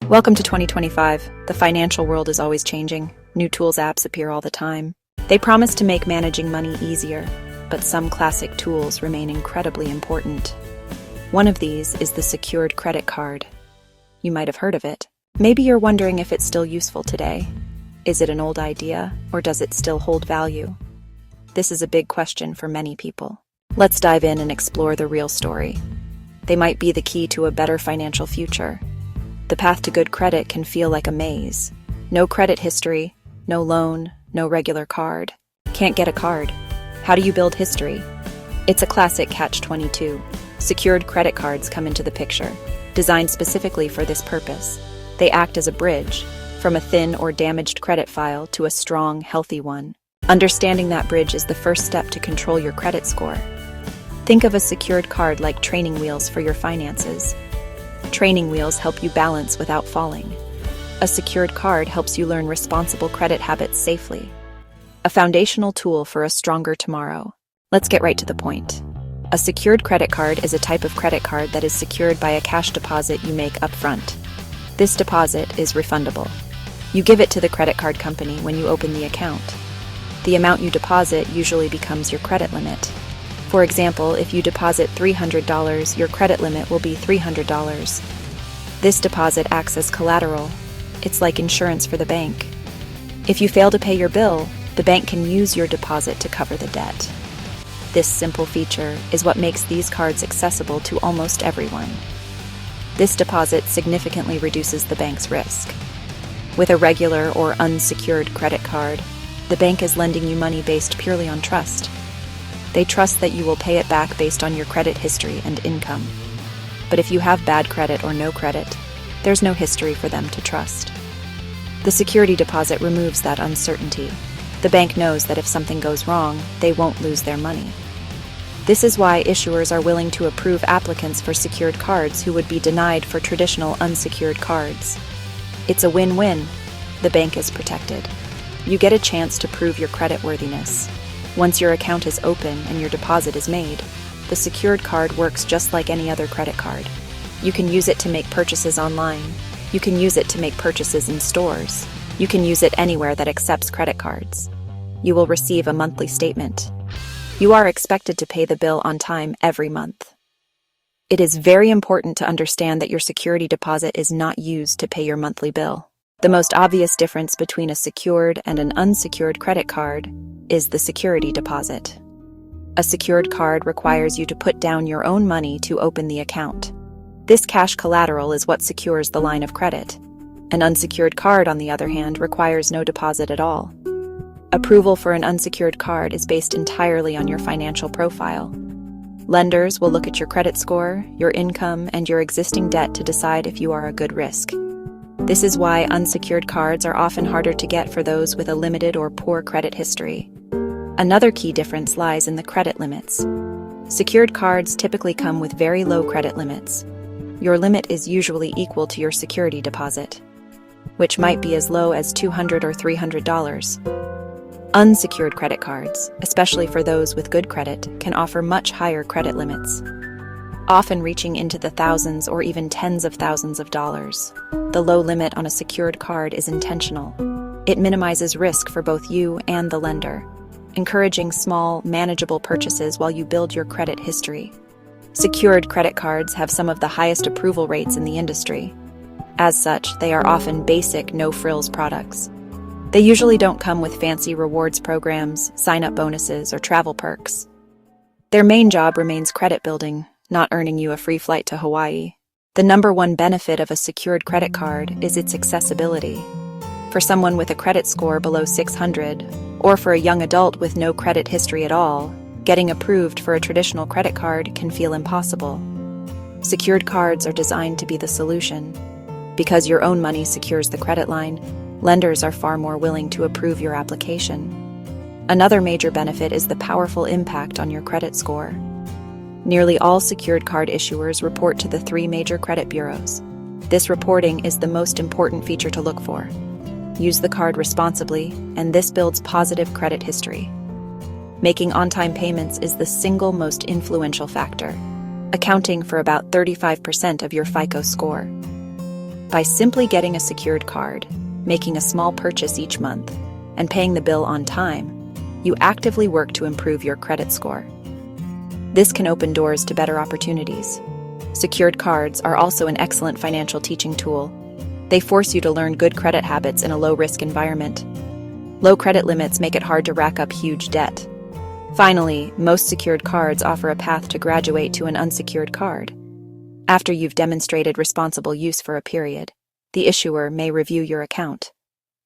Welcome to 2025. The financial world is always changing. New tools apps appear all the time. They promise to make managing money easier, but some classic tools remain incredibly important. One of these is the secured credit card. You might have heard of it. Maybe you're wondering if it's still useful today. Is it an old idea, or does it still hold value? This is a big question for many people. Let's dive in and explore the real story. They might be the key to a better financial future. The path to good credit can feel like a maze. No credit history, no loan, no regular card. Can't get a card. How do you build history? It's a classic catch-22. Secured credit cards come into the picture, designed specifically for this purpose. They act as a bridge, from a thin or damaged credit file to a strong, healthy one. Understanding that bridge is the first step to control your credit score. Think of a secured card like training wheels for your finances. Training wheels help you balance without falling. A secured card helps you learn responsible credit habits safely. A foundational tool for a stronger tomorrow. Let's get right to the point. A secured credit card is a type of credit card that is secured by a cash deposit you make upfront. This deposit is refundable. You give it to the credit card company when you open the account. The amount you deposit usually becomes your credit limit. For example, if you deposit $300, your credit limit will be $300. This deposit acts as collateral. It's like insurance for the bank. If you fail to pay your bill, the bank can use your deposit to cover the debt. This simple feature is what makes these cards accessible to almost everyone. This deposit significantly reduces the bank's risk. With a regular or unsecured credit card, the bank is lending you money based purely on trust. They trust that you will pay it back based on your credit history and income. But if you have bad credit or no credit, there's no history for them to trust. The security deposit removes that uncertainty. The bank knows that if something goes wrong, they won't lose their money. This is why issuers are willing to approve applicants for secured cards who would be denied for traditional unsecured cards. It's a win-win. The bank is protected. You get a chance to prove your creditworthiness. Once your account is open and your deposit is made, the secured card works just like any other credit card. You can use it to make purchases online. You can use it to make purchases in stores. You can use it anywhere that accepts credit cards. You will receive a monthly statement. You are expected to pay the bill on time every month. It is very important to understand that your security deposit is not used to pay your monthly bill. The most obvious difference between a secured and an unsecured credit card is the security deposit. A secured card requires you to put down your own money to open the account. This cash collateral is what secures the line of credit. An unsecured card, on the other hand, requires no deposit at all. Approval for an unsecured card is based entirely on your financial profile. Lenders will look at your credit score, your income, and your existing debt to decide if you are a good risk. This is why unsecured cards are often harder to get for those with a limited or poor credit history. Another key difference lies in the credit limits. Secured cards typically come with very low credit limits. Your limit is usually equal to your security deposit, which might be as low as $200 or $300. Unsecured credit cards, especially for those with good credit, can offer much higher credit limits, often reaching into the thousands or even tens of thousands of dollars. The low limit on a secured card is intentional. It minimizes risk for both you and the lender, encouraging small, manageable purchases while you build your credit history. Secured credit cards have some of the highest approval rates in the industry. As such, they are often basic, no-frills products. They usually don't come with fancy rewards programs, sign-up bonuses, or travel perks. Their main job remains credit building, not earning you a free flight to Hawaii. The number one benefit of a secured credit card is its accessibility. For someone with a credit score below 600, or for a young adult with no credit history at all, getting approved for a traditional credit card can feel impossible. Secured cards are designed to be the solution. Because your own money secures the credit line, lenders are far more willing to approve your application. Another major benefit is the powerful impact on your credit score. Nearly all secured card issuers report to the 3 major credit bureaus. This reporting is the most important feature to look for. Use the card responsibly, and this builds positive credit history. Making on-time payments is the single most influential factor, accounting for about 35% of your FICO score. By simply getting a secured card, making a small purchase each month, and paying the bill on time, you actively work to improve your credit score. This can open doors to better opportunities. Secured cards are also an excellent financial teaching tool. They force you to learn good credit habits in a low-risk environment. Low credit limits make it hard to rack up huge debt. Finally, most secured cards offer a path to graduate to an unsecured card. After you've demonstrated responsible use for a period, the issuer may review your account.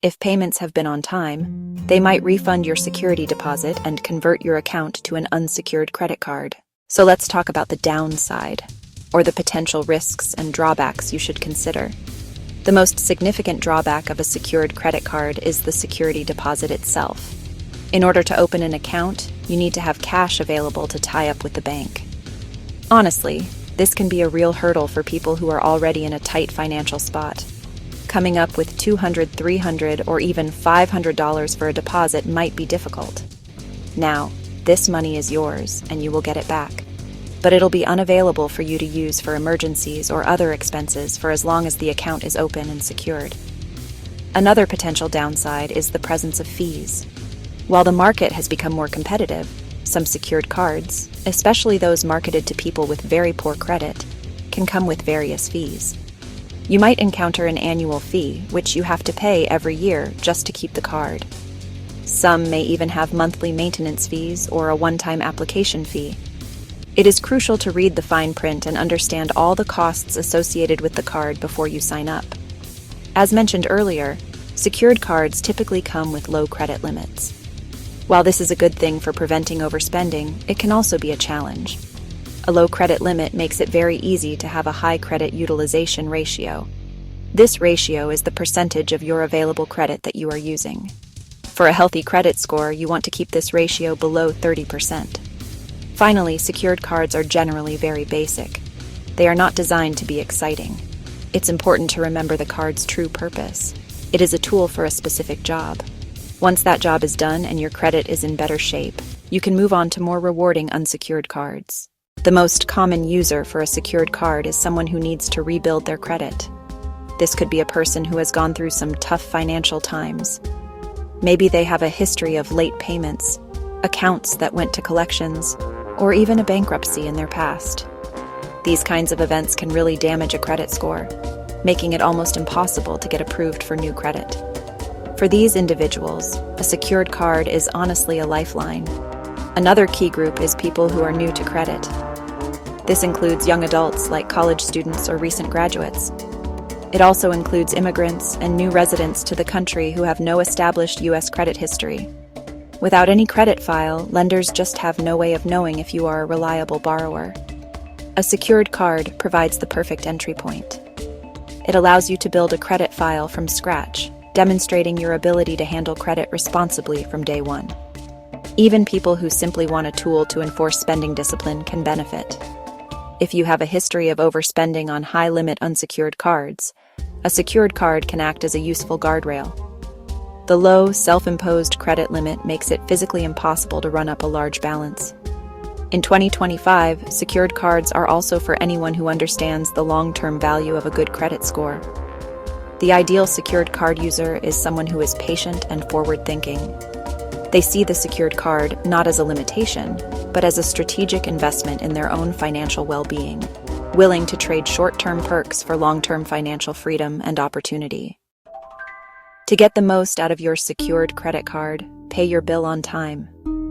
If payments have been on time, they might refund your security deposit and convert your account to an unsecured credit card. So let's talk about the downside, or the potential risks and drawbacks you should consider. The most significant drawback of a secured credit card is the security deposit itself. In order to open an account, you need to have cash available to tie up with the bank. Honestly, this can be a real hurdle for people who are already in a tight financial spot. Coming up with $200, $300, or even $500 for a deposit might be difficult. Now, this money is yours, and you will get it back. But it'll be unavailable for you to use for emergencies or other expenses for as long as the account is open and secured. Another potential downside is the presence of fees. While the market has become more competitive, some secured cards, especially those marketed to people with very poor credit, can come with various fees. You might encounter an annual fee, which you have to pay every year just to keep the card. Some may even have monthly maintenance fees or a one-time application fee. It is crucial to read the fine print and understand all the costs associated with the card before you sign up. As mentioned earlier, secured cards typically come with low credit limits. While this is a good thing for preventing overspending, it can also be a challenge. A low credit limit makes it very easy to have a high credit utilization ratio. This ratio is the percentage of your available credit that you are using. For a healthy credit score, you want to keep this ratio below 30%. Finally, secured cards are generally very basic. They are not designed to be exciting. It's important to remember the card's true purpose. It is a tool for a specific job. Once that job is done and your credit is in better shape, you can move on to more rewarding unsecured cards. The most common user for a secured card is someone who needs to rebuild their credit. This could be a person who has gone through some tough financial times. Maybe they have a history of late payments, accounts that went to collections, or even a bankruptcy in their past. These kinds of events can really damage a credit score, making it almost impossible to get approved for new credit. For these individuals, a secured card is honestly a lifeline. Another key group is people who are new to credit. This includes young adults like college students or recent graduates. It also includes immigrants and new residents to the country who have no established U.S. credit history. Without any credit file, lenders just have no way of knowing if you are a reliable borrower. A secured card provides the perfect entry point. It allows you to build a credit file from scratch, demonstrating your ability to handle credit responsibly from day one. Even people who simply want a tool to enforce spending discipline can benefit. If you have a history of overspending on high-limit unsecured cards, a secured card can act as a useful guardrail. The low, self-imposed credit limit makes it physically impossible to run up a large balance. In 2025, secured cards are also for anyone who understands the long-term value of a good credit score. The ideal secured card user is someone who is patient and forward-thinking. They see the secured card not as a limitation, but as a strategic investment in their own financial well-being, willing to trade short-term perks for long-term financial freedom and opportunity. To get the most out of your secured credit card, pay your bill on time,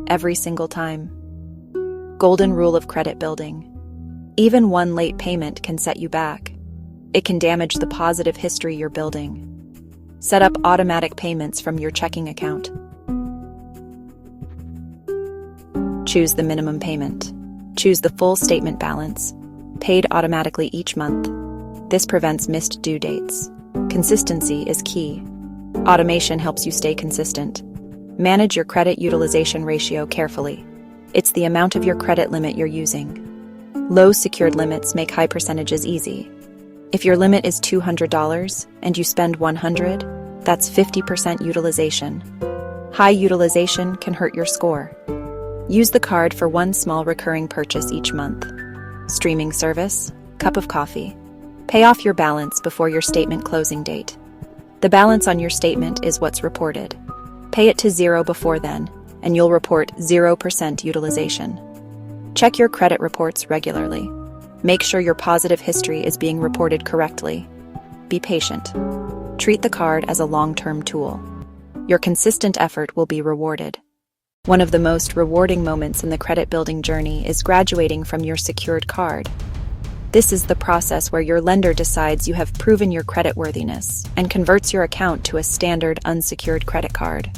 every single time. Golden rule of credit building. Even one late payment can set you back. It can damage the positive history you're building. Set up automatic payments from your checking account. Choose the minimum payment. Choose the full statement balance, paid automatically each month. This prevents missed due dates. Consistency is key. Automation helps you stay consistent. Manage your credit utilization ratio carefully. It's the amount of your credit limit you're using. Low secured limits make high percentages easy. If your limit is $200 and you spend $100, that's 50% utilization. High utilization can hurt your score. Use the card for one small recurring purchase each month. Streaming service, cup of coffee. Pay off your balance before your statement closing date. The balance on your statement is what's reported. Pay it to zero before then, and you'll report 0% utilization. Check your credit reports regularly. Make sure your positive history is being reported correctly. Be patient. Treat the card as a long-term tool. Your consistent effort will be rewarded. One of the most rewarding moments in the credit-building journey is graduating from your secured card. This is the process where your lender decides you have proven your creditworthiness and converts your account to a standard unsecured credit card.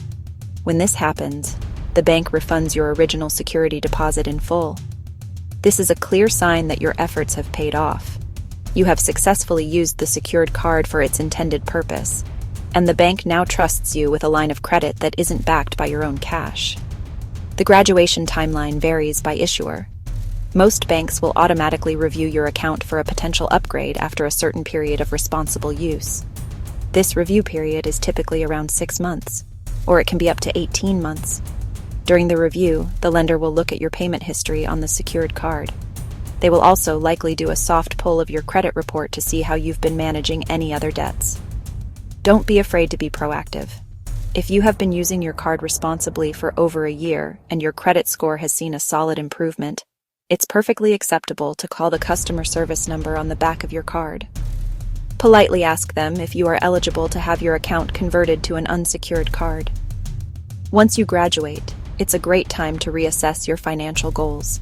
When this happens, the bank refunds your original security deposit in full. This is a clear sign that your efforts have paid off. You have successfully used the secured card for its intended purpose, and the bank now trusts you with a line of credit that isn't backed by your own cash. The graduation timeline varies by issuer. Most banks will automatically review your account for a potential upgrade after a certain period of responsible use. This review period is typically around 6 months, or it can be up to 18 months. During the review, the lender will look at your payment history on the secured card. They will also likely do a soft pull of your credit report to see how you've been managing any other debts. Don't be afraid to be proactive. If you have been using your card responsibly for over a year and your credit score has seen a solid improvement, it's perfectly acceptable to call the customer service number on the back of your card. Politely ask them if you are eligible to have your account converted to an unsecured card. Once you graduate, it's a great time to reassess your financial goals.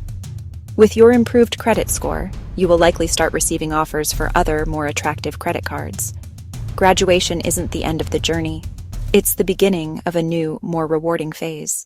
With your improved credit score, you will likely start receiving offers for other, more attractive credit cards. Graduation isn't the end of the journey. It's the beginning of a new, more rewarding phase.